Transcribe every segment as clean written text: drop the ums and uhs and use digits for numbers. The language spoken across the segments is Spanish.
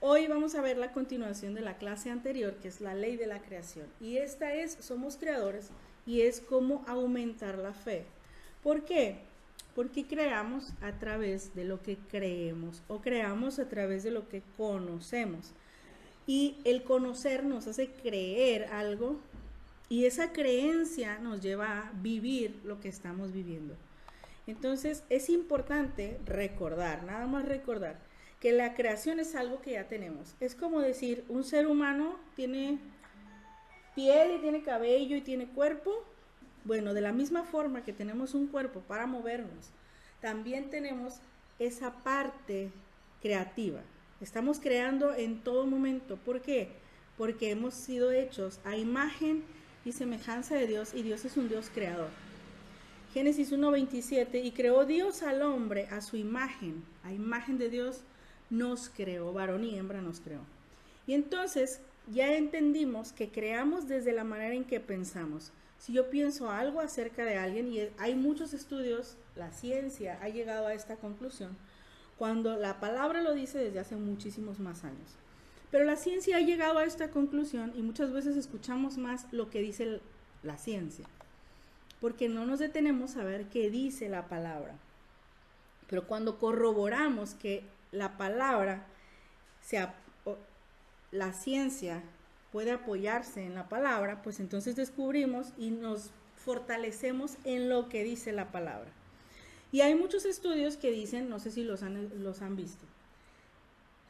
Hoy vamos a ver la continuación de la clase anterior, que es la ley de la creación. Y esta es, somos creadores y es cómo aumentar la fe. ¿Por qué? Porque creamos a través de lo que creemos o creamos a través de lo que conocemos. Y el conocer nos hace creer algo y esa creencia nos lleva a vivir lo que estamos viviendo. Entonces es importante recordar, nada más recordar, que la creación es algo que ya tenemos. Es como decir, un ser humano tiene piel y tiene cabello y tiene cuerpo. Bueno, de la misma forma que tenemos un cuerpo para movernos, también tenemos esa parte creativa. Estamos creando en todo momento. ¿Por qué? Porque hemos sido hechos a imagen y semejanza de Dios y Dios es un Dios creador. Génesis 1:27, y creó Dios al hombre a su imagen, a imagen de Dios nos creó, varón y hembra nos creó. Y entonces ya entendimos que creamos desde la manera en que pensamos. Si yo pienso algo acerca de alguien, y hay muchos estudios, la ciencia ha llegado a esta conclusión, cuando la palabra lo dice desde hace muchísimos más años. Pero la ciencia ha llegado a esta conclusión y muchas veces escuchamos más lo que dice la ciencia, porque no nos detenemos a ver qué dice la palabra. Pero cuando corroboramos que la palabra, la ciencia puede apoyarse en la palabra, pues entonces descubrimos y nos fortalecemos en lo que dice la palabra. Y hay muchos estudios que dicen, no sé si los han visto.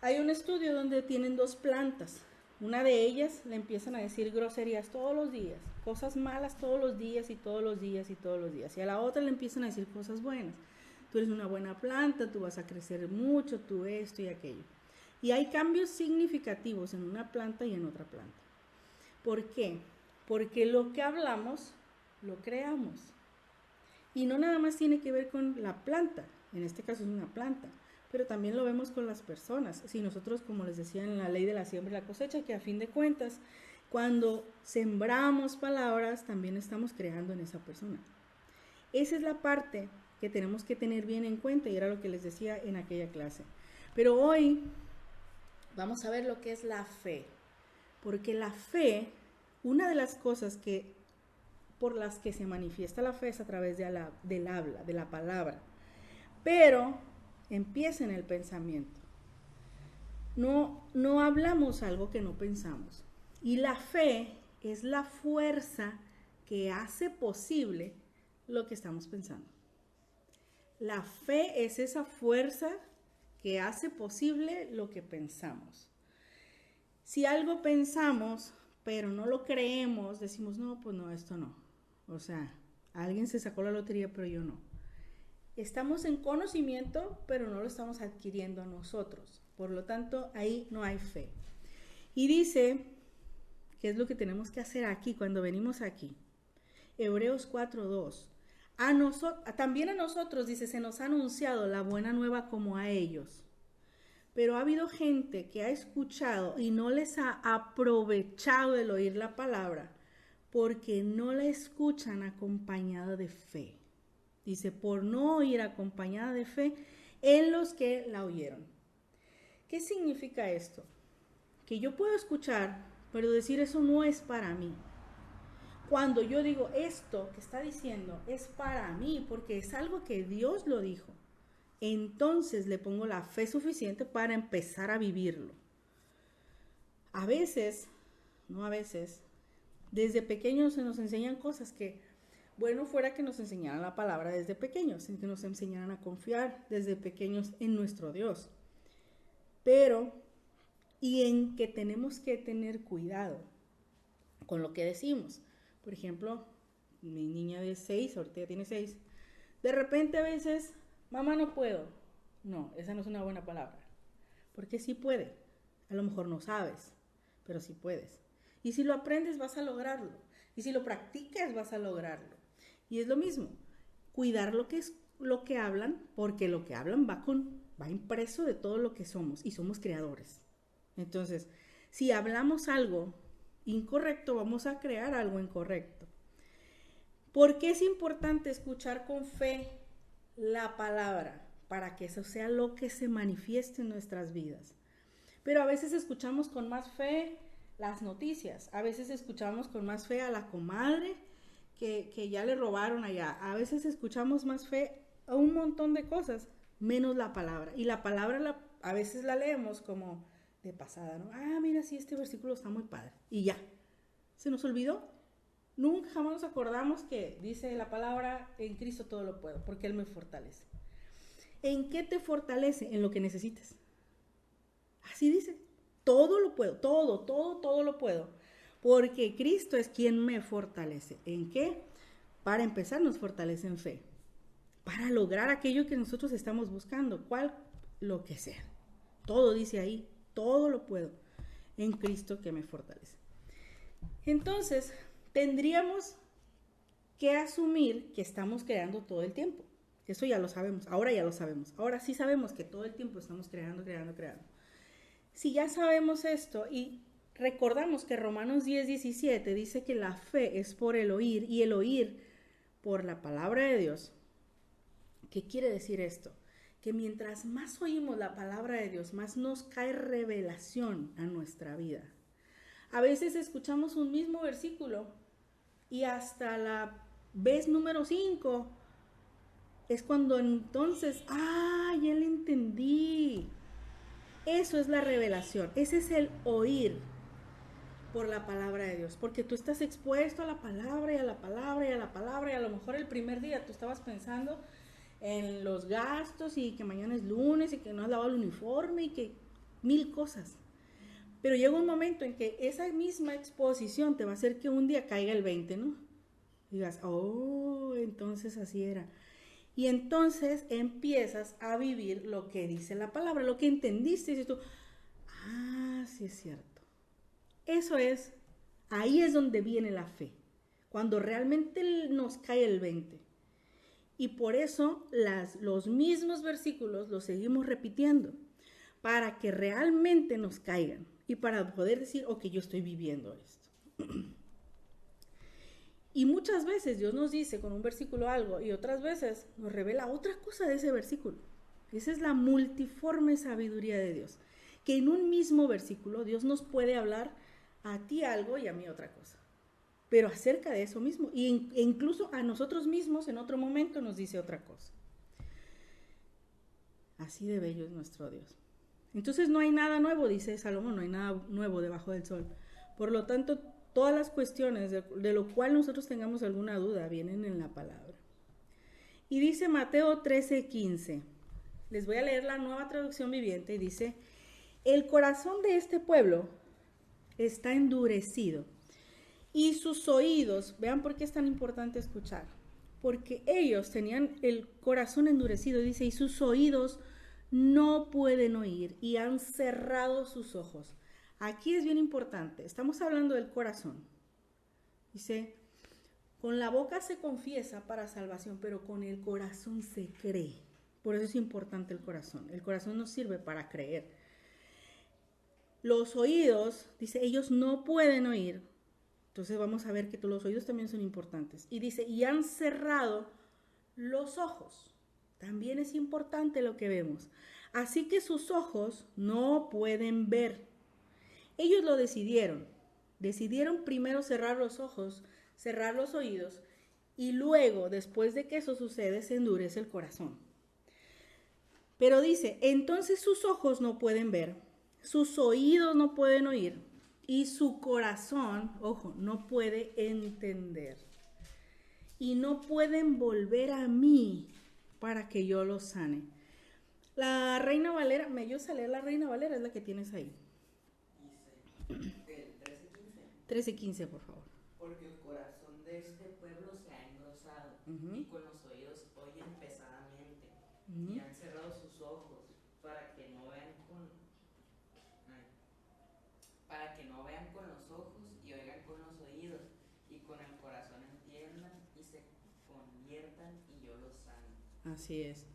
Hay un estudio donde tienen dos plantas. Una de ellas le empiezan a decir groserías todos los días, cosas malas todos los días y todos los días y todos los días. Y a la otra le empiezan a decir cosas buenas. Tú eres una buena planta, tú vas a crecer mucho, tú esto y aquello. Y hay cambios significativos en una planta y en otra planta. ¿Por qué? Porque lo que hablamos, lo creamos. Y no nada más tiene que ver con la planta, en este caso es una planta, pero también lo vemos con las personas. Si nosotros, como les decía en la ley de la siembra y la cosecha, que a fin de cuentas, cuando sembramos palabras, también estamos creando en esa persona. Esa es la parte que tenemos que tener bien en cuenta y era lo que les decía en aquella clase. Pero hoy vamos a ver lo que es la fe, porque la fe, una de las cosas por las que se manifiesta la fe es a través del habla, de la palabra, pero empieza en el pensamiento. No hablamos algo que no pensamos. Y la fe es la fuerza que hace posible lo que estamos pensando. La fe es esa fuerza que hace posible lo que pensamos. Si algo pensamos, pero no lo creemos, decimos, no, pues no, esto no. O sea, alguien se sacó la lotería, pero yo no. Estamos en conocimiento, pero no lo estamos adquiriendo nosotros. Por lo tanto, ahí no hay fe. Y dice, ¿qué es lo que tenemos que hacer aquí cuando venimos aquí? Hebreos 4:2. También a nosotros, dice, se nos ha anunciado la buena nueva como a ellos. Pero ha habido gente que ha escuchado y no les ha aprovechado el oír la palabra porque no la escuchan acompañada de fe. Dice, por no oír acompañada de fe en los que la oyeron. ¿Qué significa esto? Que yo puedo escuchar, pero decir eso no es para mí. Cuando yo digo esto que está diciendo es para mí, porque es algo que Dios lo dijo, entonces le pongo la fe suficiente para empezar a vivirlo. A veces, no a veces, desde pequeños se nos enseñan cosas que, bueno, fuera que nos enseñaran la palabra desde pequeños, en que nos enseñaran a confiar desde pequeños en nuestro Dios. Pero, y en que tenemos que tener cuidado con lo que decimos. Por ejemplo, mi niña de 6, ahorita ya tiene 6, de repente a veces, mamá no puedo. No, esa no es una buena palabra. Porque sí puede. A lo mejor no sabes, pero sí puedes. Y si lo aprendes vas a lograrlo. Y si lo practicas vas a lograrlo. Y es lo mismo, cuidar lo que hablan, porque lo que hablan va impreso de todo lo que somos y somos creadores. Entonces, si hablamos algo incorrecto, vamos a crear algo incorrecto. ¿Por qué es importante escuchar con fe la palabra? Para que eso sea lo que se manifieste en nuestras vidas. Pero a veces escuchamos con más fe las noticias, a veces escuchamos con más fe a la comadre que ya le robaron allá, a veces escuchamos más fe a un montón de cosas, menos la palabra. Y la palabra a veces la leemos como de pasada, ¿no? Ah, mira, sí, este versículo está muy padre. Y ya, se nos olvidó. Nunca jamás nos acordamos que dice la palabra, en Cristo todo lo puedo, porque Él me fortalece. ¿En qué te fortalece? En lo que necesites. Así dice, todo lo puedo, todo lo puedo, porque Cristo es quien me fortalece. ¿En qué? Para empezar, nos fortalece en fe, para lograr aquello que nosotros estamos buscando, cual lo que sea. Todo dice ahí, todo lo puedo en Cristo que me fortalece. Entonces, tendríamos que asumir que estamos creando todo el tiempo. Eso ya lo sabemos, ahora ya lo sabemos. Ahora sí sabemos que todo el tiempo estamos creando. Si ya sabemos esto y recordamos que Romanos 10:17 dice que la fe es por el oír y el oír por la palabra de Dios. ¿Qué quiere decir esto? Que mientras más oímos la palabra de Dios, más nos cae revelación a nuestra vida. A veces escuchamos un mismo versículo y hasta la vez número 5 es cuando entonces, ya le entendí. Eso es la revelación, ese es el oír por la palabra de Dios, porque tú estás expuesto a la palabra y a la palabra y a la palabra, y a lo mejor el primer día tú estabas pensando en los gastos y que mañana es lunes y que no has lavado el uniforme y que 1000 cosas. Pero llega un momento en que esa misma exposición te va a hacer que un día caiga el 20, ¿no? Y digas, entonces así era. Y entonces empiezas a vivir lo que dice la palabra, lo que entendiste, y dices tú, sí es cierto. Eso es, ahí es donde viene la fe, cuando realmente nos cae el 20. Y por eso los mismos versículos los seguimos repitiendo, para que realmente nos caigan y para poder decir, ok, yo estoy viviendo esto. Y muchas veces Dios nos dice con un versículo algo y otras veces nos revela otra cosa de ese versículo. Esa es la multiforme sabiduría de Dios, que en un mismo versículo Dios nos puede hablar a ti algo y a mí otra cosa, pero acerca de eso mismo, e incluso a nosotros mismos en otro momento nos dice otra cosa. Así de bello es nuestro Dios. Entonces no hay nada nuevo, dice Salomón, no hay nada nuevo debajo del sol. Por lo tanto, todas las cuestiones de lo cual nosotros tengamos alguna duda vienen en la palabra. Y dice Mateo 13:15. Les voy a leer la Nueva Traducción Viviente y dice, el corazón de este pueblo está endurecido y sus oídos, vean por qué es tan importante escuchar, porque ellos tenían el corazón endurecido, dice, y sus oídos no pueden oír y han cerrado sus ojos. Aquí es bien importante, estamos hablando del corazón. Dice, con la boca se confiesa para salvación, pero con el corazón se cree. Por eso es importante el corazón. El corazón nos sirve para creer. Los oídos, dice, ellos no pueden oír. Entonces vamos a ver que los oídos también son importantes. Y dice, y han cerrado los ojos. También es importante lo que vemos. Así que sus ojos no pueden ver. Ellos lo decidieron. Decidieron primero cerrar los ojos, cerrar los oídos, y luego, después de que eso sucede, se endurece el corazón. Pero dice, entonces sus ojos no pueden ver, sus oídos no pueden oír, y su corazón, ojo, no puede entender. Y no pueden volver a mí para que yo los sane. La Reina Valera, me ayudas a leer la Reina Valera, es la que tienes ahí. Dice el 13:15. 13:15, por favor. Porque el corazón de este pueblo se ha engrosado y con los oídos oyen pesadamente y han cerrado sus ojos para que no vean con los ojos y oigan con los oídos y con el corazón entiendan y se conviertan y yo los sane. Así es.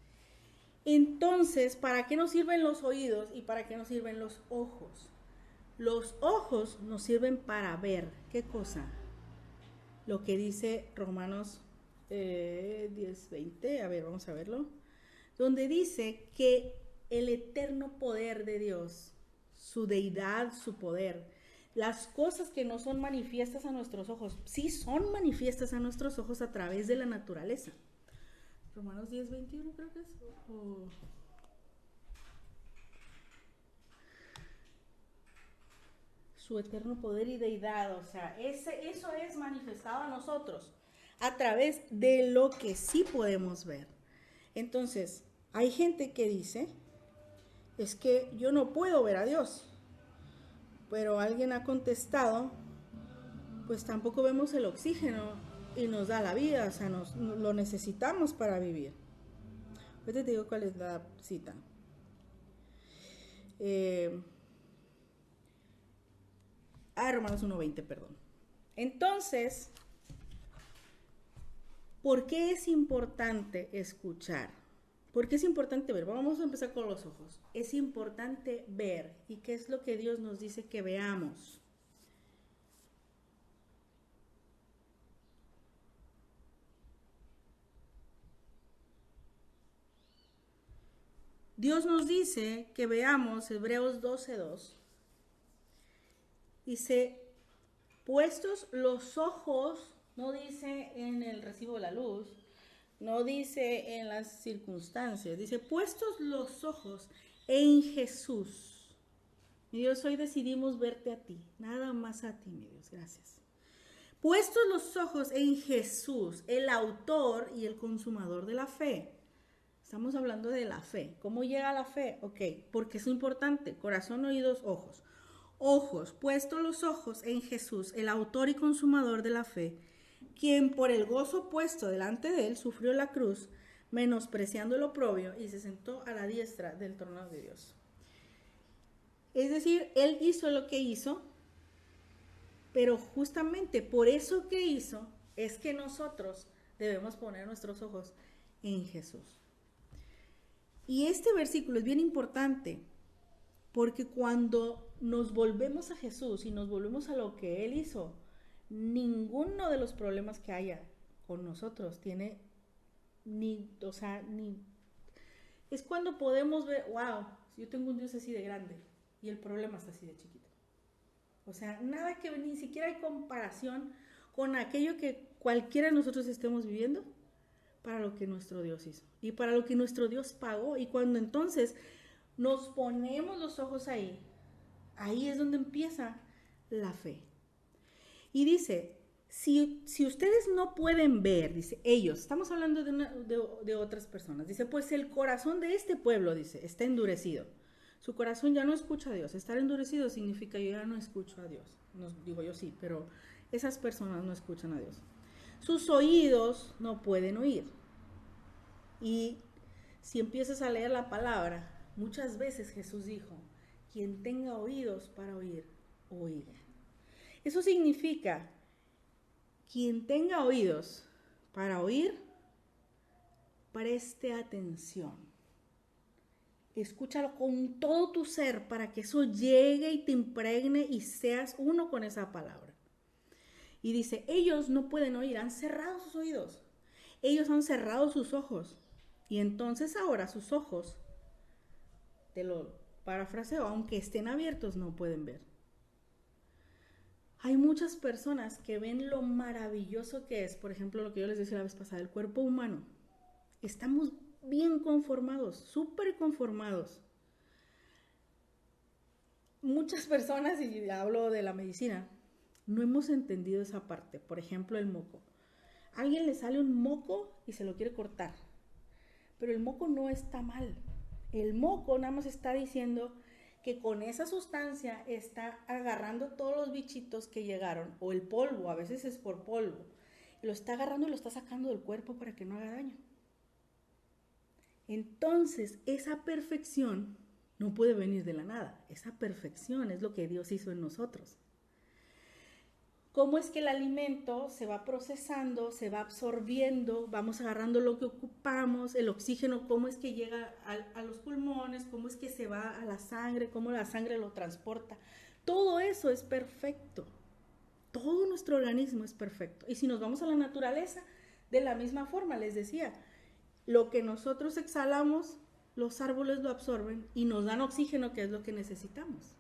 Entonces, ¿para qué nos sirven los oídos y para qué nos sirven los ojos? Los ojos nos sirven para ver. ¿Qué cosa? Lo que dice Romanos 10:20. A ver, vamos a verlo. Donde dice que el eterno poder de Dios su deidad, su poder. Las cosas que no son manifiestas a nuestros ojos, sí son manifiestas a nuestros ojos a través de la naturaleza. Romanos 10:21 creo que es. Su eterno poder y deidad, o sea, eso es manifestado a nosotros a través de lo que sí podemos ver. Entonces, hay gente que dice, es que yo no puedo ver a Dios, pero alguien ha contestado, pues tampoco vemos el oxígeno y nos da la vida, o sea, lo necesitamos para vivir. Ahorita te digo cuál es la cita. Romanos 1:20, perdón. Entonces, ¿por qué es importante escuchar? ¿Por qué es importante ver? Vamos a empezar con los ojos. Es importante ver. ¿Y qué es lo que Dios nos dice que veamos? Dios nos dice que veamos Hebreos 12:2. Dice, puestos los ojos, no dice en el recibo de la luz, no dice en las circunstancias, dice, puestos los ojos en Jesús. Mi Dios, hoy decidimos verte a ti, nada más a ti, mi Dios, gracias. Puestos los ojos en Jesús, el autor y el consumador de la fe. Estamos hablando de la fe. ¿Cómo llega la fe? Ok, porque es importante, corazón, oídos, ojos. Ojos, puestos los ojos en Jesús, el autor y consumador de la fe, quien por el gozo puesto delante de él sufrió la cruz, menospreciando el oprobio, y se sentó a la diestra del trono de Dios. Es decir, él hizo lo que hizo, pero justamente por eso que hizo es que nosotros debemos poner nuestros ojos en Jesús. Y este versículo es bien importante, porque cuando nos volvemos a Jesús y nos volvemos a lo que Él hizo, ninguno de los problemas que haya con nosotros tiene es cuando podemos ver, wow, yo tengo un Dios así de grande y el problema está así de chiquito. O sea, nada que ni siquiera hay comparación con aquello que cualquiera de nosotros estemos viviendo para lo que nuestro Dios hizo y para lo que nuestro Dios pagó. Y cuando entonces nos ponemos los ojos ahí es donde empieza la fe. Y dice, si ustedes no pueden ver, dice, ellos, estamos hablando de otras personas, dice, pues el corazón de este pueblo, dice, está endurecido. Su corazón ya no escucha a Dios. Estar endurecido significa yo ya no escucho a Dios. No, digo yo sí, pero esas personas no escuchan a Dios. Sus oídos no pueden oír. Y si empiezas a leer la palabra, muchas veces Jesús dijo, quien tenga oídos para oír, oiga. Eso significa, quien tenga oídos para oír, preste atención. Escúchalo con todo tu ser para que eso llegue y te impregne y seas uno con esa palabra. Y dice, ellos no pueden oír, han cerrado sus oídos. Ellos han cerrado sus ojos. Y entonces ahora sus ojos, te lo parafraseo, aunque estén abiertos, no pueden ver. Hay muchas personas que ven lo maravilloso que es, por ejemplo, lo que yo les decía la vez pasada, el cuerpo humano. Estamos bien conformados, súper conformados. Muchas personas, y hablo de la medicina, no hemos entendido esa parte. Por ejemplo, el moco. A alguien le sale un moco y se lo quiere cortar. Pero el moco no está mal. El moco nada más está diciendo que con esa sustancia está agarrando todos los bichitos que llegaron, o el polvo, a veces es por polvo, lo está agarrando y lo está sacando del cuerpo para que no haga daño. Entonces, esa perfección no puede venir de la nada. Esa perfección es lo que Dios hizo en nosotros. ¿Cómo es que el alimento se va procesando, se va absorbiendo, vamos agarrando lo que ocupamos, el oxígeno, cómo es que llega a los pulmones, cómo es que se va a la sangre, cómo la sangre lo transporta? Todo eso es perfecto. Todo nuestro organismo es perfecto. Y si nos vamos a la naturaleza, de la misma forma, les decía, lo que nosotros exhalamos, los árboles lo absorben y nos dan oxígeno, que es lo que necesitamos.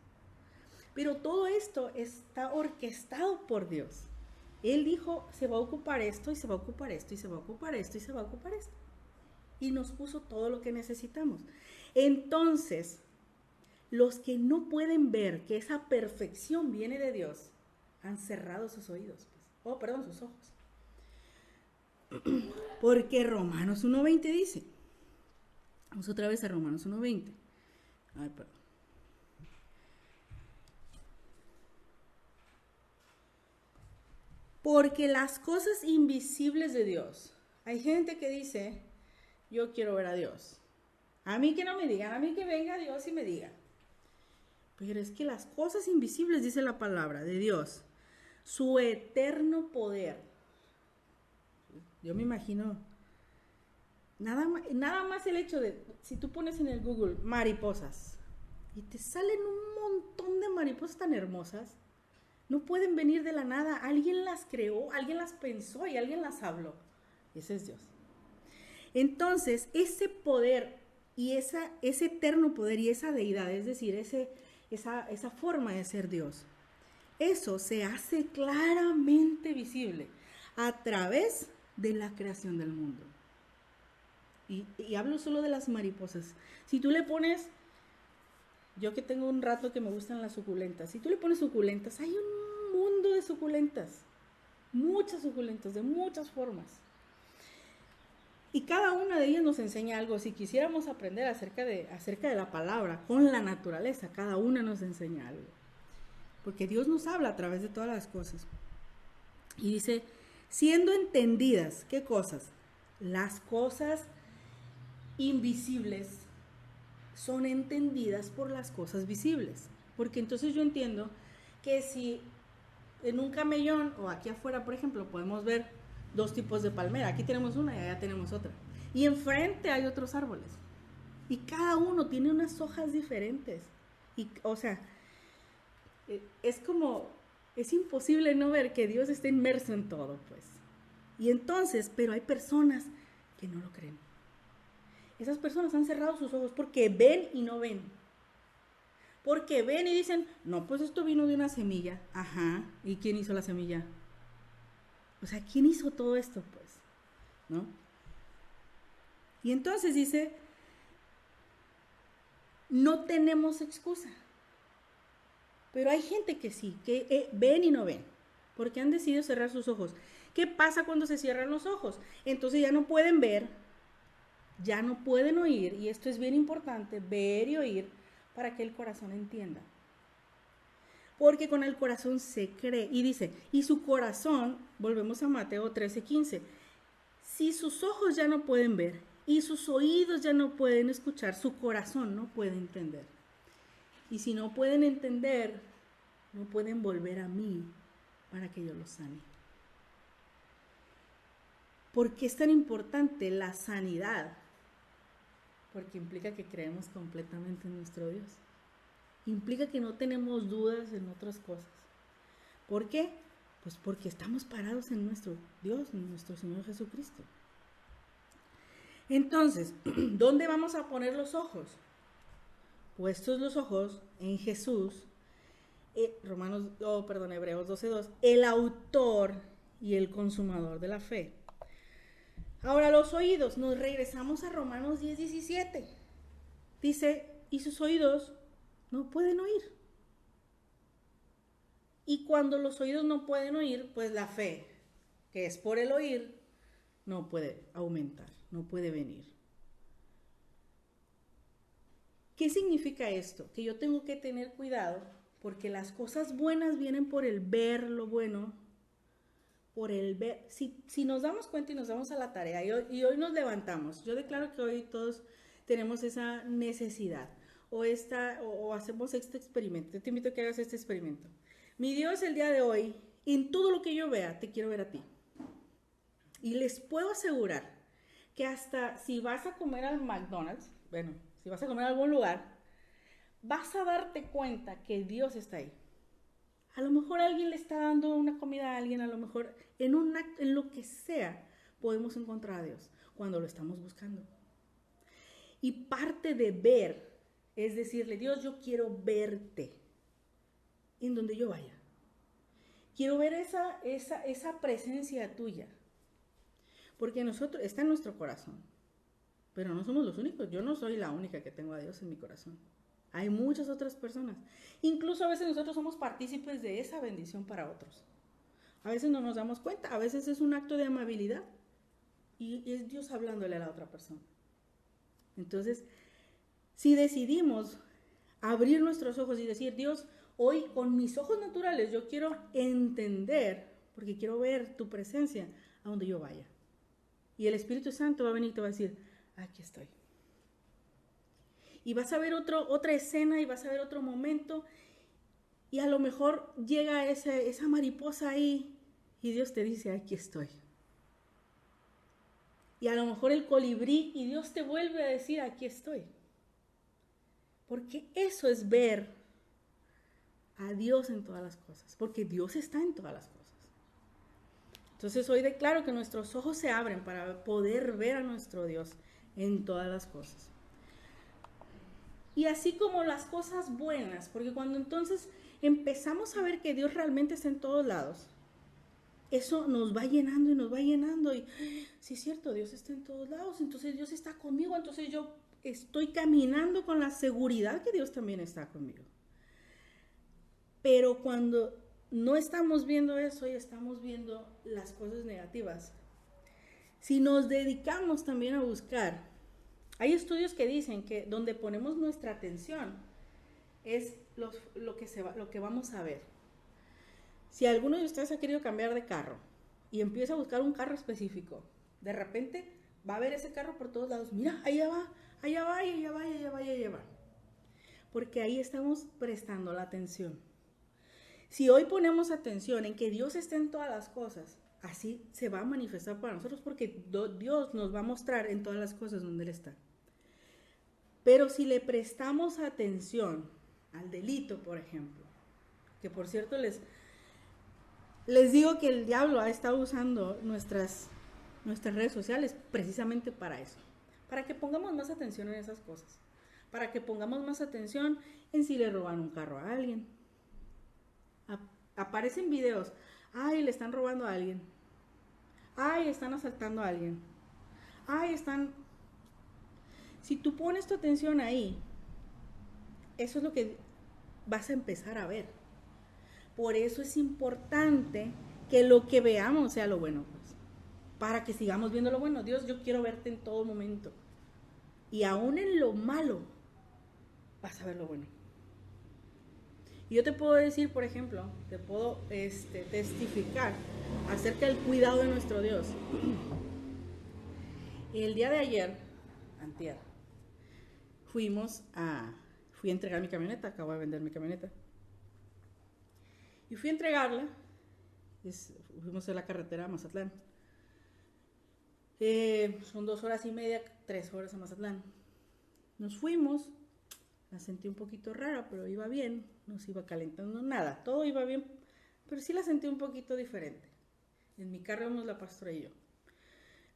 Pero todo esto está orquestado por Dios. Él dijo, se va a ocupar esto, y se va a ocupar esto, y se va a ocupar esto, y se va a ocupar esto. Y nos puso todo lo que necesitamos. Entonces, los que no pueden ver que esa perfección viene de Dios, han cerrado sus oídos. Sus ojos. Porque Romanos 1:20 dice, vamos otra vez a Romanos 1:20. Ay, perdón. Porque las cosas invisibles de Dios, hay gente que dice, yo quiero ver a Dios. A mí que no me digan, a mí que venga Dios y me diga. Pero es que las cosas invisibles, dice la palabra de Dios, su eterno poder. Yo me imagino, nada más el hecho de, si tú pones en el Google mariposas, y te salen un montón de mariposas tan hermosas, no pueden venir de la nada. Alguien las creó, alguien las pensó y alguien las habló. Ese es Dios. Entonces, ese poder y ese eterno poder y esa deidad, es decir, esa forma de ser Dios, eso se hace claramente visible a través de la creación del mundo. Y hablo solo de las mariposas. Si tú le pones, yo que tengo un rato que me gustan las suculentas, si tú le pones suculentas, hay un mundo de suculentas, muchas suculentas, de muchas formas. Y cada una de ellas nos enseña algo. Si quisiéramos aprender acerca de la palabra con la naturaleza, cada una nos enseña algo. Porque Dios nos habla a través de todas las cosas. Y dice, siendo entendidas, ¿qué cosas? Las cosas invisibles son entendidas por las cosas visibles. Porque entonces yo entiendo que si en un camellón o aquí afuera, por ejemplo, podemos ver dos tipos de palmera. Aquí tenemos una y allá tenemos otra. Y enfrente hay otros árboles. Y cada uno tiene unas hojas diferentes. Y, o sea, es imposible no ver que Dios está inmerso en todo, pues. Y entonces, pero hay personas que no lo creen. Esas personas han cerrado sus ojos porque ven y no ven. Porque ven y dicen, no, pues esto vino de una semilla. Ajá, ¿y quién hizo la semilla? O sea, ¿quién hizo todo esto, pues? ¿No? Y entonces dice, no tenemos excusa. Pero hay gente que sí, que ven y no ven, porque han decidido cerrar sus ojos. ¿Qué pasa cuando se cierran los ojos? Entonces ya no pueden ver, ya no pueden oír, y esto es bien importante, ver y oír, para que el corazón entienda. Porque con el corazón se cree. Y dice, y su corazón, volvemos a Mateo 13:15, si sus ojos ya no pueden ver y sus oídos ya no pueden escuchar, su corazón no puede entender. Y si no pueden entender, no pueden volver a mí para que yo los sane. ¿Por qué es tan importante la sanidad? Porque implica que creemos completamente en nuestro Dios. Implica que no tenemos dudas en otras cosas. ¿Por qué? Pues porque estamos parados en nuestro Dios, en nuestro Señor Jesucristo. Entonces, ¿dónde vamos a poner los ojos? Puestos los ojos en Jesús, Hebreos 12:2, el autor y el consumador de la fe. Ahora los oídos, nos regresamos a Romanos 10:17. Dice, y sus oídos no pueden oír. Y cuando los oídos no pueden oír, pues la fe, que es por el oír, no puede aumentar, no puede venir. ¿Qué significa esto? Que yo tengo que tener cuidado porque las cosas buenas vienen por el ver lo bueno, por el ver. Si nos damos cuenta y nos damos a la tarea y hoy nos levantamos, yo declaro que hoy todos tenemos esa necesidad o hacemos este experimento. Te invito a que hagas este experimento. Mi Dios, el día de hoy, en todo lo que yo vea, te quiero ver a ti. Y les puedo asegurar que hasta si vas a comer al McDonald's, si vas a comer a algún lugar, vas a darte cuenta que Dios está ahí. A lo mejor alguien le está dando una comida a alguien, a lo mejor en lo que sea podemos encontrar a Dios cuando lo estamos buscando. Y parte de ver es decirle, Dios, yo quiero verte. en donde yo vaya. Quiero ver esa presencia tuya. Porque nosotros, está en nuestro corazón. Pero no somos los únicos. Yo no soy la única que tengo a Dios en mi corazón. Hay muchas otras personas. Incluso a veces nosotros somos partícipes de esa bendición para otros. A veces no nos damos cuenta. A veces es un acto de amabilidad. Y es Dios hablándole a la otra persona. Entonces, si decidimos abrir nuestros ojos y decir, Dios, hoy con mis ojos naturales yo quiero entender, porque quiero ver tu presencia a donde yo vaya. Y el Espíritu Santo va a venir y te va a decir, aquí estoy. Y vas a ver otra escena y vas a ver otro momento y a lo mejor llega esa mariposa ahí y Dios te dice, aquí estoy. Y a lo mejor el colibrí y Dios te vuelve a decir, aquí estoy. Porque eso es ver a Dios en todas las cosas. Porque Dios está en todas las cosas. Entonces hoy declaro que nuestros ojos se abren para poder ver a nuestro Dios en todas las cosas. Y así como las cosas buenas, porque cuando entonces empezamos a ver que Dios realmente está en todos lados, eso nos va llenando y nos va llenando. Y sí es cierto, Dios está en todos lados, entonces Dios está conmigo, entonces yo estoy caminando con la seguridad que Dios también está conmigo. Pero cuando no estamos viendo eso y estamos viendo las cosas negativas, si nos dedicamos también a buscar, hay estudios que dicen que donde ponemos nuestra atención es lo que vamos a ver. Si alguno de ustedes ha querido cambiar de carro y empieza a buscar un carro específico, de repente va a ver ese carro por todos lados. Mira, allá va, allá va, allá va, allá va, allá va. Porque ahí estamos prestando la atención. Si hoy ponemos atención en que Dios está en todas las cosas, así se va a manifestar para nosotros porque Dios nos va a mostrar en todas las cosas donde Él está. Pero si le prestamos atención al delito, por ejemplo, que por cierto les digo que el diablo ha estado usando nuestras redes sociales precisamente para eso, para que pongamos más atención en esas cosas, para que pongamos más atención en si le roban un carro a alguien. Aparecen videos, ay, le están robando a alguien, ay, están asaltando a alguien, ay, están... Si tú pones tu atención ahí, eso es lo que vas a empezar a ver. Por eso es importante que lo que veamos sea lo bueno, pues, para que sigamos viendo lo bueno. Dios, yo quiero verte en todo momento. Y aún en lo malo, vas a ver lo bueno. Y yo te puedo decir, por ejemplo, te puedo testificar acerca del cuidado de nuestro Dios. El día de ayer, antier, fui a entregar mi camioneta, acabo de vender mi camioneta. Y fui a entregarla, fuimos a la carretera a Mazatlán. Son 2 horas y media, 3 horas a Mazatlán. Nos fuimos, la sentí un poquito rara, pero iba bien, no se iba calentando nada, todo iba bien, pero sí la sentí un poquito diferente. En mi carro íbamos la pastora y yo,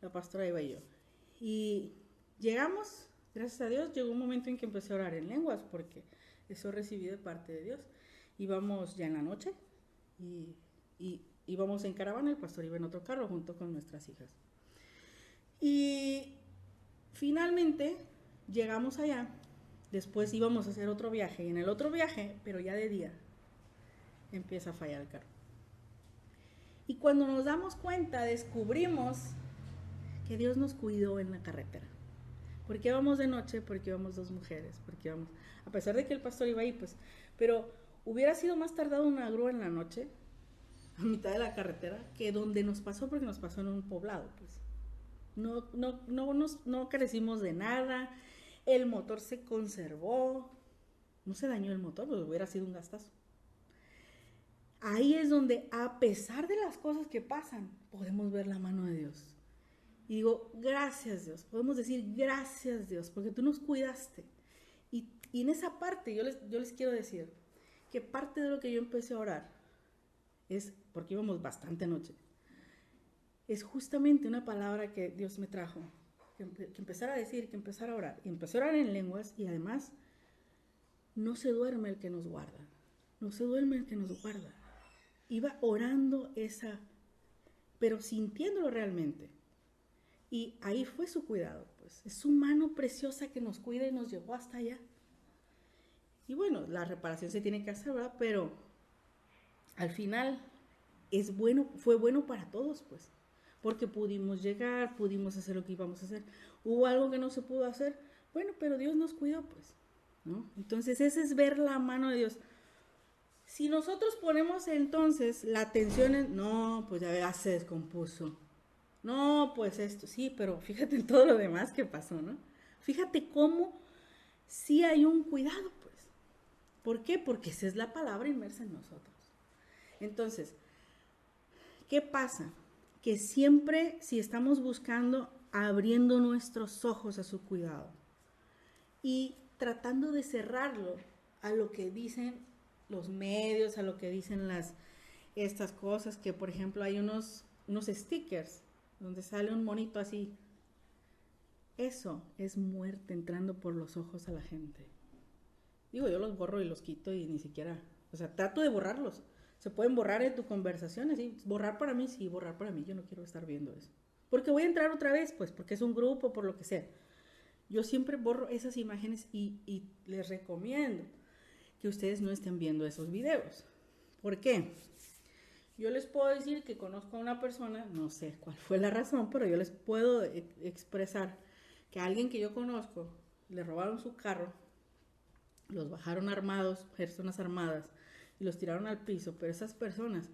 la pastora iba y yo. Y llegamos, gracias a Dios, llegó un momento en que empecé a orar en lenguas, porque eso recibí de parte de Dios. Íbamos ya en la noche y íbamos en caravana, el pastor iba en otro carro junto con nuestras hijas. Y finalmente llegamos allá, después íbamos a hacer otro viaje, y en el otro viaje, pero ya de día, empieza a fallar el carro. Y cuando nos damos cuenta, descubrimos que Dios nos cuidó en la carretera. ¿Por qué íbamos de noche? Porque íbamos 2 mujeres, porque íbamos, a pesar de que el pastor iba ahí, pues, pero hubiera sido más tardado una grúa en la noche, a mitad de la carretera, que donde nos pasó, porque nos pasó en un poblado, pues. No carecimos de nada, el motor se conservó, no se dañó el motor, pues hubiera sido un gastazo. Ahí es donde, a pesar de las cosas que pasan, podemos ver la mano de Dios. Y digo, gracias Dios, podemos decir gracias Dios, porque tú nos cuidaste. Y en esa parte yo les quiero decir que parte de lo que yo empecé a orar es, porque íbamos bastante noche, es justamente una palabra que Dios me trajo, que empezara a decir, que empezara a orar. Y empecé a orar en lenguas y además no se duerme el que nos guarda. no se duerme el que nos guarda. Iba orando pero sintiéndolo realmente. Y ahí fue su cuidado, pues. Es su mano preciosa que nos cuida y nos llevó hasta allá. Y bueno, la reparación se tiene que hacer, ¿verdad? Pero al final fue bueno para todos, pues. Porque pudimos llegar, pudimos hacer lo que íbamos a hacer. Hubo algo que no se pudo hacer, bueno, pero Dios nos cuidó, pues, ¿no? Entonces ese es ver la mano de Dios. Si nosotros ponemos entonces la atención en, no, pues ya se descompuso. No, pues esto, sí, pero fíjate en todo lo demás que pasó, ¿no? Fíjate cómo sí hay un cuidado, pues. ¿Por qué? Porque esa es la palabra inmersa en nosotros. Entonces, ¿qué pasa? Que siempre, si estamos buscando, abriendo nuestros ojos a su cuidado y tratando de cerrarlo a lo que dicen los medios, a lo que dicen estas cosas, que por ejemplo hay unos stickers donde sale un monito así. Eso es muerte entrando por los ojos a la gente. Digo, yo los borro y los quito y ni siquiera, o sea, trato de borrarlos. Se pueden borrar en tu conversación, así, borrar para mí, sí, borrar para mí, yo no quiero estar viendo eso. Porque voy a entrar otra vez, pues, porque es un grupo, por lo que sea. Yo siempre borro esas imágenes y les recomiendo que ustedes no estén viendo esos videos. ¿Por qué? Yo les puedo decir que conozco a una persona, no sé cuál fue la razón, pero yo les puedo expresar que a alguien que yo conozco le robaron su carro, los bajaron armados, personas armadas, y los tiraron al piso, pero esas personas,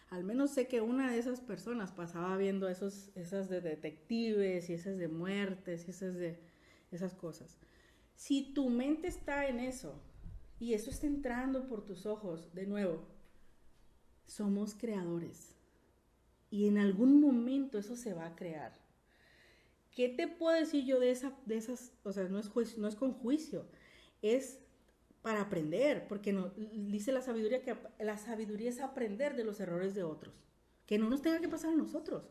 al menos sé que una de esas personas pasaba viendo esas de detectives y esas de muertes y esas cosas. Si tu mente está en eso, y eso está entrando por tus ojos, de nuevo, somos creadores. Y en algún momento eso se va a crear. ¿Qué te puedo decir yo de esas? O sea, no es con juicio, es para aprender, porque dice la sabiduría que la sabiduría es aprender de los errores de otros, que no nos tenga que pasar a nosotros.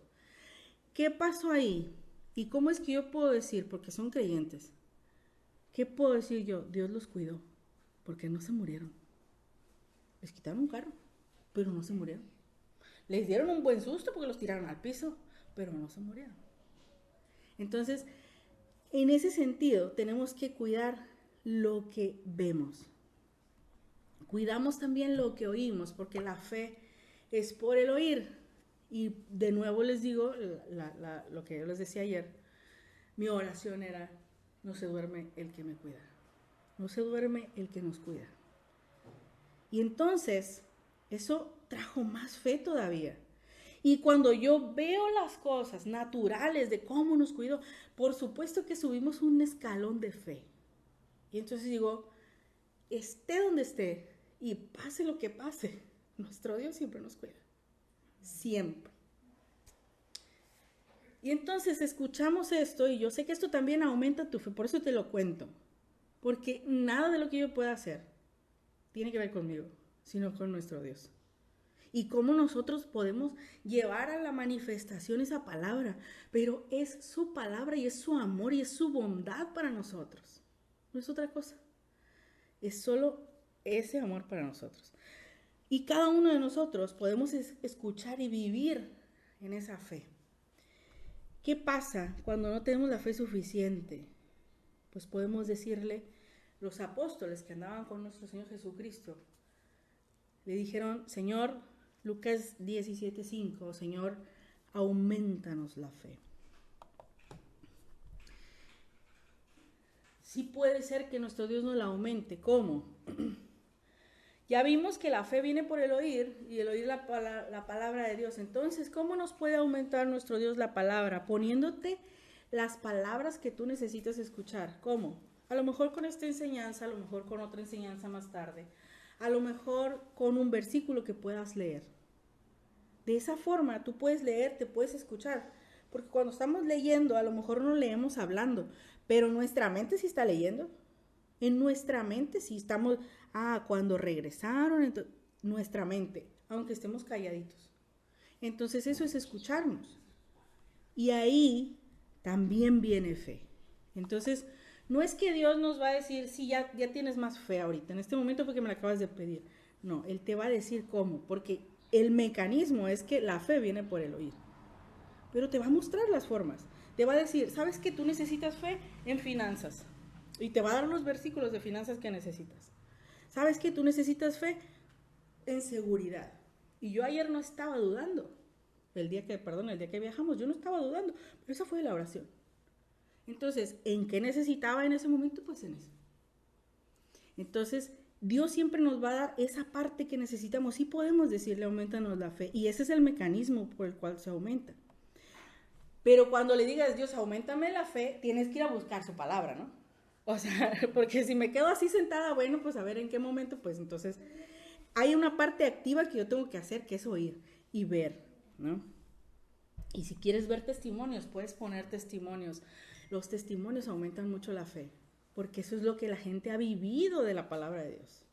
¿Qué pasó ahí? ¿Y cómo es que yo puedo decir, porque son creyentes, qué puedo decir yo? Dios los cuidó, porque no se murieron. Les quitaron un carro, pero no se murieron. Les dieron un buen susto porque los tiraron al piso, pero no se murieron. Entonces, en ese sentido, tenemos que cuidar lo que vemos. Cuidamos también lo que oímos, porque la fe es por el oír. Y de nuevo les digo lo que yo les decía ayer. Mi oración era, no se duerme el que me cuida. No se duerme el que nos cuida. Y entonces, eso trajo más fe todavía. Y cuando yo veo las cosas naturales de cómo nos cuidó, por supuesto que subimos un escalón de fe. Y entonces digo, esté donde esté y pase lo que pase, nuestro Dios siempre nos cuida. Siempre. Y entonces escuchamos esto y yo sé que esto también aumenta tu fe, por eso te lo cuento. Porque nada de lo que yo pueda hacer tiene que ver conmigo, sino con nuestro Dios. Y cómo nosotros podemos llevar a la manifestación esa palabra. Pero es su palabra y es su amor y es su bondad para nosotros. No es otra cosa. Es solo ese amor para nosotros. Y cada uno de nosotros podemos escuchar y vivir en esa fe. ¿Qué pasa cuando no tenemos la fe suficiente? Pues podemos decirle, los apóstoles que andaban con nuestro Señor Jesucristo, le dijeron, Señor, Lucas 17:5, Señor, aumentanos la fe. Sí puede ser que nuestro Dios nos la aumente. ¿Cómo? Ya vimos que la fe viene por el oír y el oír la palabra de Dios. Entonces, ¿cómo nos puede aumentar nuestro Dios la palabra? Poniéndote las palabras que tú necesitas escuchar. ¿Cómo? A lo mejor con esta enseñanza, a lo mejor con otra enseñanza más tarde. A lo mejor con un versículo que puedas leer. De esa forma tú puedes leer, te puedes escuchar. Porque cuando estamos leyendo, a lo mejor no leemos hablando, pero nuestra mente sí está leyendo. En nuestra mente sí estamos, cuando regresaron, nuestra mente, aunque estemos calladitos. Entonces eso es escucharnos. Y ahí también viene fe. Entonces, no es que Dios nos va a decir, sí, ya tienes más fe ahorita, en este momento porque me la acabas de pedir. No, Él te va a decir cómo, porque el mecanismo es que la fe viene por el oír. Pero te va a mostrar las formas. Te va a decir, ¿sabes que tú necesitas fe en finanzas? Y te va a dar los versículos de finanzas que necesitas. ¿Sabes que tú necesitas fe en seguridad? Y yo ayer no estaba dudando. El día que viajamos, yo no estaba dudando. Pero esa fue la oración. Entonces, ¿en qué necesitaba en ese momento? Pues en eso. Entonces, Dios siempre nos va a dar esa parte que necesitamos. Sí podemos decirle, aumentanos la fe. Y ese es el mecanismo por el cual se aumenta. Pero cuando le digas, Dios, aumentame la fe, tienes que ir a buscar su palabra, ¿no? O sea, porque si me quedo así sentada, bueno, pues a ver en qué momento, pues entonces hay una parte activa que yo tengo que hacer, que es oír y ver, ¿no? Y si quieres ver testimonios, puedes poner testimonios. Los testimonios aumentan mucho la fe, porque eso es lo que la gente ha vivido de la palabra de Dios,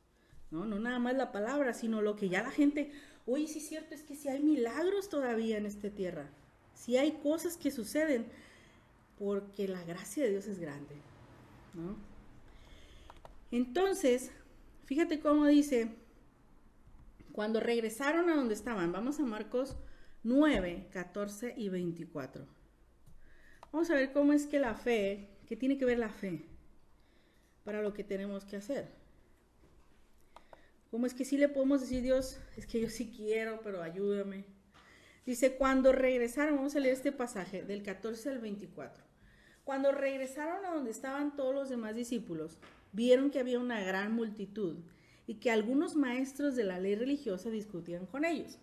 ¿no? No nada más la palabra, sino lo que ya la gente, oye, sí es cierto, es que sí hay milagros todavía en esta tierra. Sí hay cosas que suceden porque la gracia de Dios es grande, ¿no? Entonces, fíjate cómo dice, cuando regresaron a donde estaban, vamos a Marcos 9, 14 y 24. Vamos a ver cómo es que la fe, qué tiene que ver la fe para lo que tenemos que hacer. ¿Cómo es que sí le podemos decir, Dios, es que yo sí quiero, pero ayúdame? Dice, cuando regresaron, vamos a leer este pasaje del 14 al 24. Cuando regresaron a donde estaban todos los demás discípulos, vieron que había una gran multitud y que algunos maestros de la ley religiosa discutían con ellos.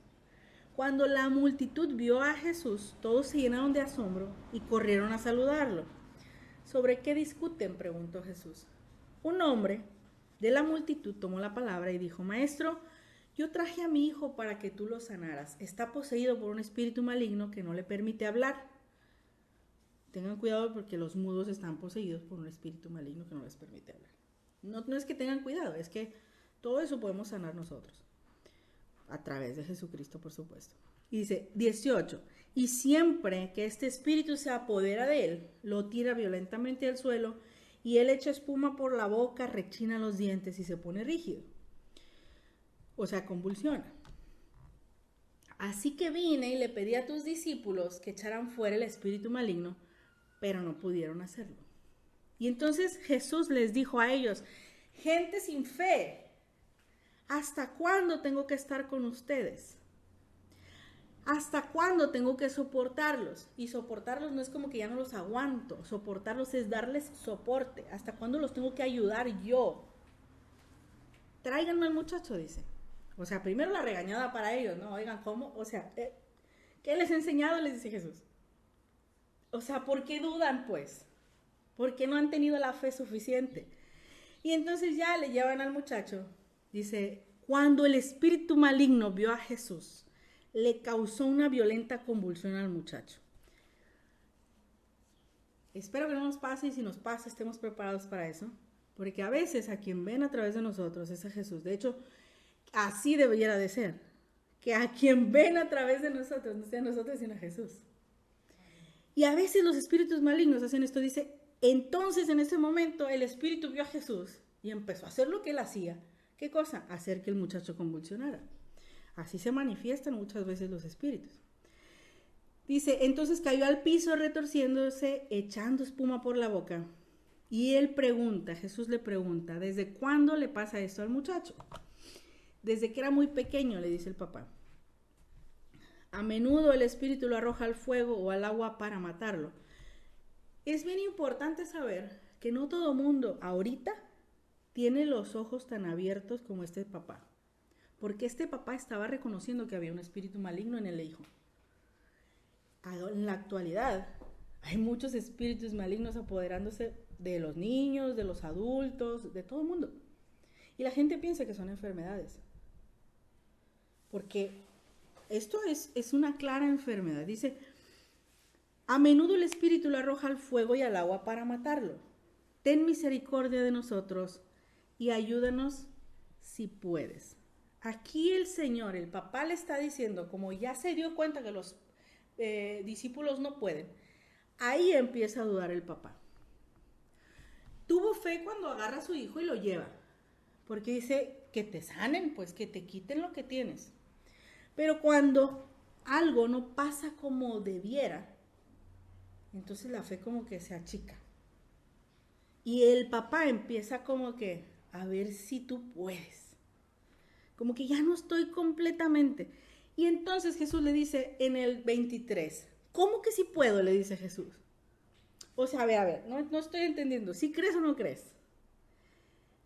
Cuando la multitud vio a Jesús, todos se llenaron de asombro y corrieron a saludarlo. ¿Sobre qué discuten?, preguntó Jesús. Un hombre de la multitud tomó la palabra y dijo, Maestro, yo traje a mi hijo para que tú lo sanaras. Está poseído por un espíritu maligno que no le permite hablar. Tengan cuidado porque los mudos están poseídos por un espíritu maligno que no les permite hablar. No es que tengan cuidado, es que todo eso podemos sanar nosotros. A través de Jesucristo, por supuesto. Y dice, 18. Y siempre que este espíritu se apodera de él, lo tira violentamente al suelo y él echa espuma por la boca, rechina los dientes y se pone rígido. O sea, convulsiona. Así que vine y le pedí a tus discípulos que echaran fuera el espíritu maligno, pero no pudieron hacerlo. Y entonces Jesús les dijo a ellos, gente sin fe, ¿hasta cuándo tengo que estar con ustedes? ¿Hasta cuándo tengo que soportarlos? Y soportarlos no es como que ya no los aguanto, soportarlos es darles soporte. ¿Hasta cuándo los tengo que ayudar yo? Tráiganme al muchacho, dice. O sea, primero la regañada para ellos, ¿no? Oigan, ¿cómo? O sea, ¿qué les he enseñado? Les dice Jesús. O sea, ¿por qué dudan, pues? ¿Por qué no han tenido la fe suficiente? Y entonces ya le llevan al muchacho. Dice, cuando el espíritu maligno vio a Jesús, le causó una violenta convulsión al muchacho. Espero que no nos pase y si nos pasa estemos preparados para eso. Porque a veces a quien ven a través de nosotros es a Jesús. De hecho, así debería de ser. Que a quien ven a través de nosotros, no sea nosotros sino a Jesús. Y a veces los espíritus malignos hacen esto. Dice, entonces en ese momento el espíritu vio a Jesús y empezó a hacer lo que él hacía. ¿Qué cosa? Hacer que el muchacho convulsionara. Así se manifiestan muchas veces los espíritus. Dice, entonces cayó al piso retorciéndose, echando espuma por la boca. Y él pregunta, Jesús le pregunta, ¿desde cuándo le pasa esto al muchacho? Desde que era muy pequeño, le dice el papá. A menudo el espíritu lo arroja al fuego o al agua para matarlo. Es bien importante saber que no todo mundo ahorita tiene los ojos tan abiertos como este papá. Porque este papá estaba reconociendo que había un espíritu maligno en el hijo. En la actualidad hay muchos espíritus malignos apoderándose de los niños, de los adultos, de todo el mundo. Y la gente piensa que son enfermedades. Porque esto es una clara enfermedad. Dice, a menudo el espíritu lo arroja al fuego y al agua para matarlo. Ten misericordia de nosotros y ayúdanos si puedes. Aquí el Señor, el papá le está diciendo, como ya se dio cuenta que los discípulos no pueden, ahí empieza a dudar el papá. Tuvo fe cuando agarra a su hijo y lo lleva, porque dice, que te sanen, pues que te quiten lo que tienes. Pero cuando algo no pasa como debiera, entonces la fe como que se achica. Y el papá empieza como que a ver si tú puedes. Como que ya no estoy completamente. Y entonces Jesús le dice en el 23, ¿cómo que sí puedo? Le dice Jesús. O sea, a ver, no estoy entendiendo. ¿Sí crees o no crees?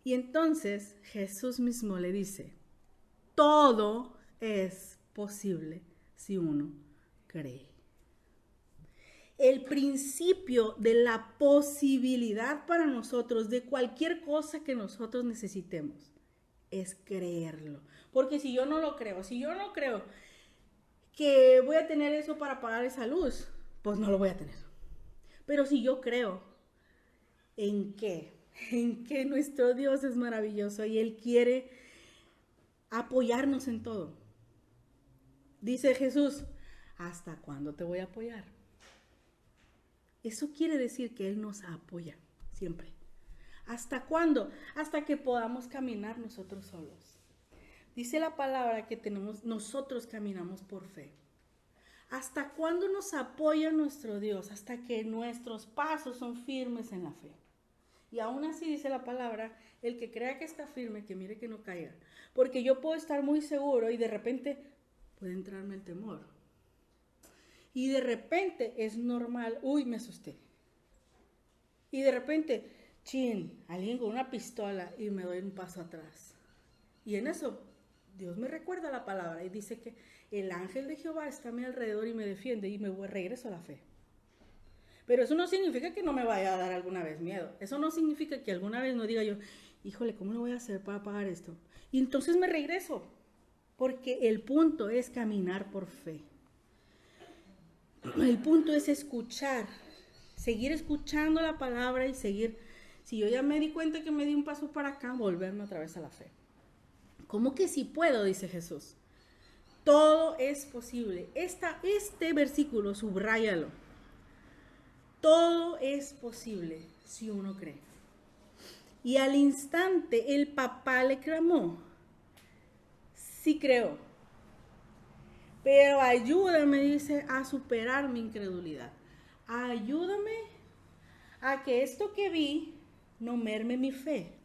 Y entonces Jesús mismo le dice, todo es posible si uno cree. El principio de la posibilidad para nosotros de cualquier cosa que nosotros necesitemos es creerlo. Porque si yo no lo creo, si yo no creo que voy a tener eso para pagar esa luz, pues no lo voy a tener. Pero si yo creo en que nuestro Dios es maravilloso y Él quiere apoyarnos en todo. Dice Jesús, ¿hasta cuándo te voy a apoyar? Eso quiere decir que Él nos apoya siempre. ¿Hasta cuándo? Hasta que podamos caminar nosotros solos. Dice la palabra que nosotros caminamos por fe. ¿Hasta cuándo nos apoya nuestro Dios? Hasta que nuestros pasos son firmes en la fe. Y aún así dice la palabra, el que crea que está firme, que mire que no caiga. Porque yo puedo estar muy seguro y de repente puede entrarme el temor. Y de repente es normal, uy, me asusté. Y de repente, chin, alguien con una pistola y me doy un paso atrás. Y en eso, Dios me recuerda la palabra y dice que el ángel de Jehová está a mi alrededor y me defiende y regreso a la fe. Pero eso no significa que no me vaya a dar alguna vez miedo. Eso no significa que alguna vez no diga yo, híjole, ¿cómo lo voy a hacer para pagar esto? Y entonces me regreso. Porque el punto es caminar por fe. El punto es escuchar. Seguir escuchando la palabra y seguir. Si yo ya me di cuenta que me di un paso para acá, volverme otra vez a la fe. ¿Cómo que sí puedo? Dice Jesús. Todo es posible. Este versículo, subráyalo. Todo es posible si uno cree. Y al instante el papá le clamó, sí creo, pero ayúdame, dice, a superar mi incredulidad. Ayúdame a que esto que vi no merme mi fe.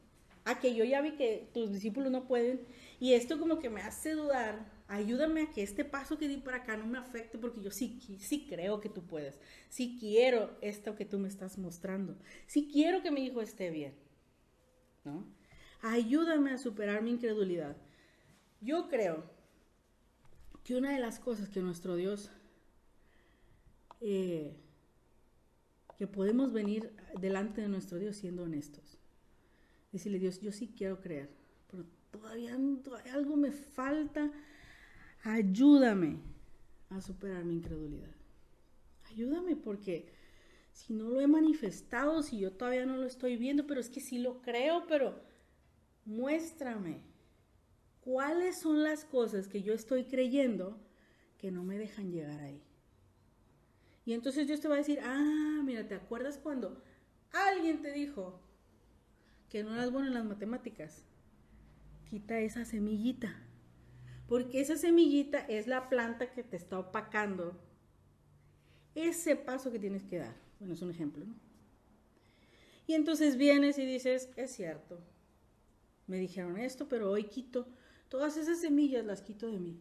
A que yo ya vi que tus discípulos no pueden y esto como que me hace dudar. Ayúdame a que este paso que di para acá no me afecte porque yo sí creo que tú puedes. Sí quiero esto que tú me estás mostrando. Sí quiero que mi hijo esté bien. ¿No? Ayúdame a superar mi incredulidad. Yo creo que una de las cosas que nuestro Dios, que podemos venir delante de nuestro Dios siendo honestos. Decirle, Dios, yo sí quiero creer, pero todavía algo me falta. Ayúdame a superar mi incredulidad. Ayúdame porque si no lo he manifestado, si yo todavía no lo estoy viendo, pero es que sí lo creo, pero muéstrame cuáles son las cosas que yo estoy creyendo que no me dejan llegar ahí. Y entonces Dios te va a decir, mira, ¿te acuerdas cuando alguien te dijo que no eras bueno en las matemáticas? Quita esa semillita. Porque esa semillita es la planta que te está opacando ese paso que tienes que dar. Bueno, es un ejemplo, ¿no? Y entonces vienes y dices, es cierto, me dijeron esto, pero hoy quito, todas esas semillas las quito de mí.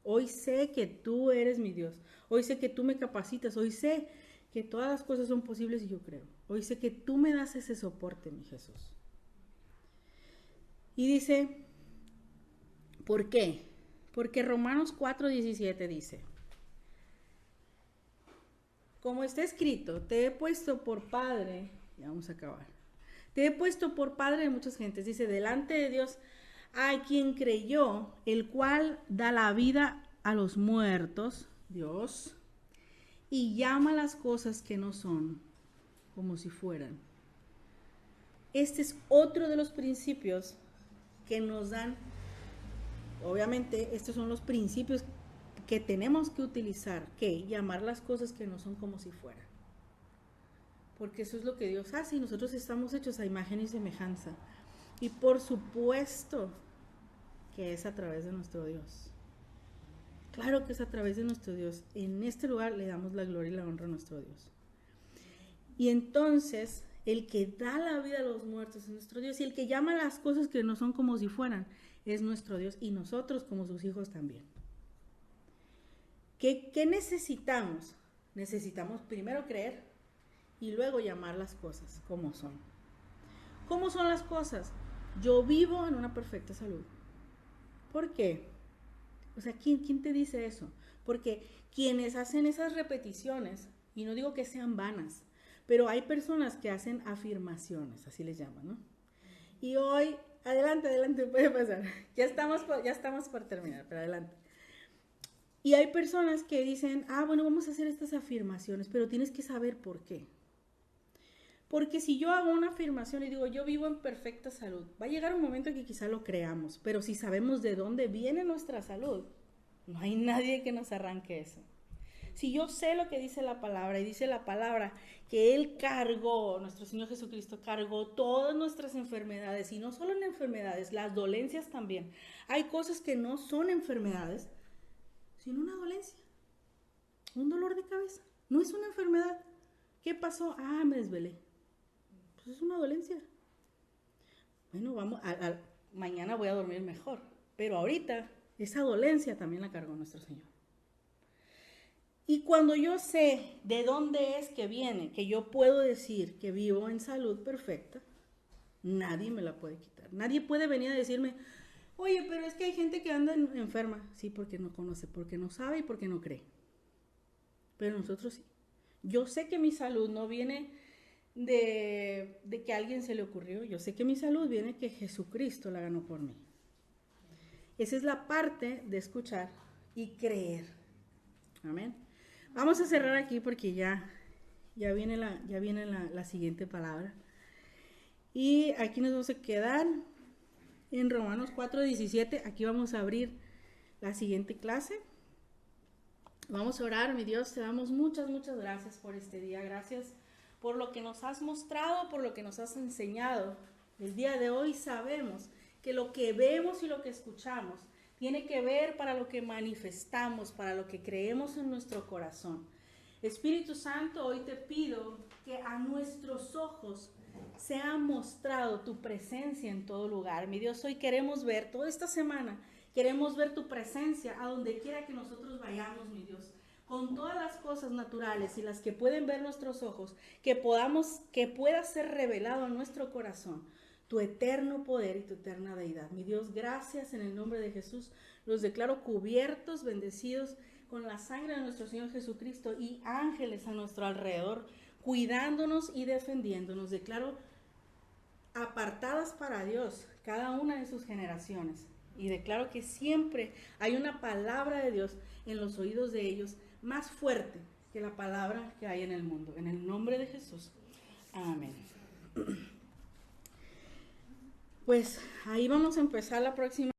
Hoy sé que tú eres mi Dios. Hoy sé que tú me capacitas. Hoy sé que todas las cosas son posibles y yo creo. Hoy sé que tú me das ese soporte, mi Jesús. Y dice, ¿por qué? Porque Romanos 4:17 dice, como está escrito, te he puesto por padre, ya vamos a acabar, te he puesto por padre de muchas gentes, dice, delante de Dios, a quien creyó, el cual da la vida a los muertos, Dios, y llama las cosas que no son como si fueran. Este es otro de los principios que nos dan, obviamente estos son los principios que tenemos que utilizar, que llamar las cosas que no son como si fueran. Porque eso es lo que Dios hace y nosotros estamos hechos a imagen y semejanza. Y por supuesto que es a través de nuestro Dios. Claro que es a través de nuestro Dios. En este lugar le damos la gloria y la honra a nuestro Dios. Y entonces, el que da la vida a los muertos es nuestro Dios, y el que llama las cosas que no son como si fueran es nuestro Dios, y nosotros como sus hijos también. ¿Qué necesitamos? Necesitamos primero creer y luego llamar las cosas como son. ¿Cómo son las cosas? Yo vivo en una perfecta salud. ¿Por qué? O sea, ¿quién te dice eso? Porque quienes hacen esas repeticiones, y no digo que sean vanas, pero hay personas que hacen afirmaciones, así les llaman, ¿no? Y hoy, adelante, puede pasar. Ya estamos por terminar, pero adelante. Y hay personas que dicen, bueno, vamos a hacer estas afirmaciones, pero tienes que saber por qué. Porque si yo hago una afirmación y digo, yo vivo en perfecta salud, va a llegar un momento en que quizá lo creamos, pero si sabemos de dónde viene nuestra salud, no hay nadie que nos arranque eso. Si yo sé lo que dice la palabra, y dice la palabra que Él cargó, nuestro Señor Jesucristo cargó todas nuestras enfermedades, y no solo en enfermedades, las dolencias también. Hay cosas que no son enfermedades, sino una dolencia, un dolor de cabeza. No es una enfermedad. ¿Qué pasó? Me desvelé. Pues es una dolencia. Bueno, mañana voy a dormir mejor, pero ahorita esa dolencia también la cargó nuestro Señor. Y cuando yo sé de dónde es que viene, que yo puedo decir que vivo en salud perfecta, nadie me la puede quitar. Nadie puede venir a decirme, oye, pero es que hay gente que anda enferma. Sí, porque no conoce, porque no sabe y porque no cree. Pero nosotros sí. Yo sé que mi salud no viene de que a alguien se le ocurrió. Yo sé que mi salud viene que Jesucristo la ganó por mí. Esa es la parte de escuchar y creer. Amén. Vamos a cerrar aquí porque ya viene la siguiente palabra. Y aquí nos vamos a quedar en Romanos 4:17. Aquí vamos a abrir la siguiente clase. Vamos a orar. Mi Dios, te damos muchas gracias por este día. Gracias por lo que nos has mostrado, por lo que nos has enseñado. El día de hoy sabemos que lo que vemos y lo que escuchamos tiene que ver para lo que manifestamos, para lo que creemos en nuestro corazón. Espíritu Santo, hoy te pido que a nuestros ojos sea mostrado tu presencia en todo lugar. Mi Dios, hoy queremos ver, toda esta semana, queremos ver tu presencia a donde quiera que nosotros vayamos, mi Dios. Con todas las cosas naturales y las que pueden ver nuestros ojos, que pueda ser revelado a nuestro corazón tu eterno poder y tu eterna deidad. Mi Dios, gracias en el nombre de Jesús. Los declaro cubiertos, bendecidos con la sangre de nuestro Señor Jesucristo y ángeles a nuestro alrededor, cuidándonos y defendiéndonos. Declaro apartadas para Dios cada una de sus generaciones. Y declaro que siempre hay una palabra de Dios en los oídos de ellos más fuerte que la palabra que hay en el mundo. En el nombre de Jesús. Amén. Pues ahí vamos a empezar la próxima.